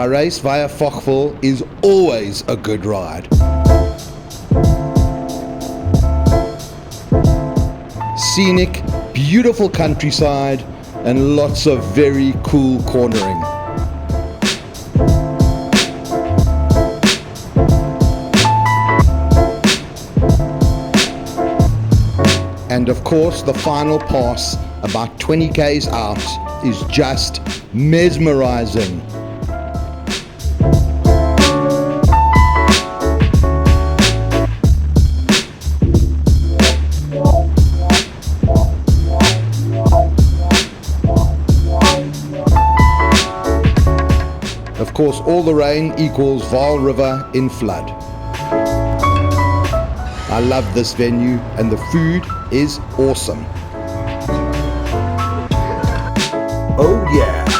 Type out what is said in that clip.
Parys via Fochville is always a good ride. Scenic, beautiful countryside and lots of very cool cornering. And of course the final pass, about 20 k's out, is just mesmerizing. Of course, all the rain equals Vaal River in flood. I love this venue and the food is awesome. Oh yeah!